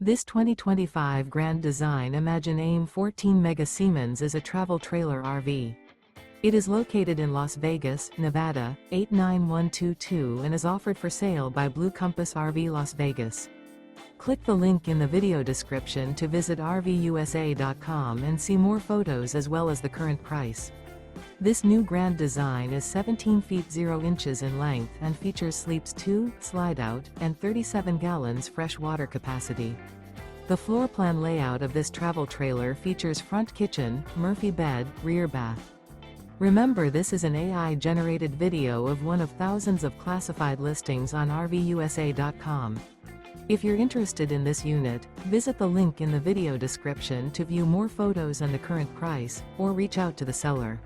This 2025 Grand Design Imagine AIM 14 Mega Siemens is a travel trailer RV. It is located in Las Vegas, Nevada, 89122 and is offered for sale by Blue Compass RV Las Vegas. Click the link in the video description to visit RVUSA.com and see more photos as well as the current price. This new Grand Design is 17 feet 0 inches in length and features sleeps 2, Slideout, and 37 gallons fresh water capacity. The floor plan layout of this travel trailer features front kitchen, Murphy bed, rear bath. Remember, this is an AI-generated video of one of thousands of classified listings on RVUSA.com. If you're interested in this unit, visit the link in the video description to view more photos and the current price, or reach out to the seller.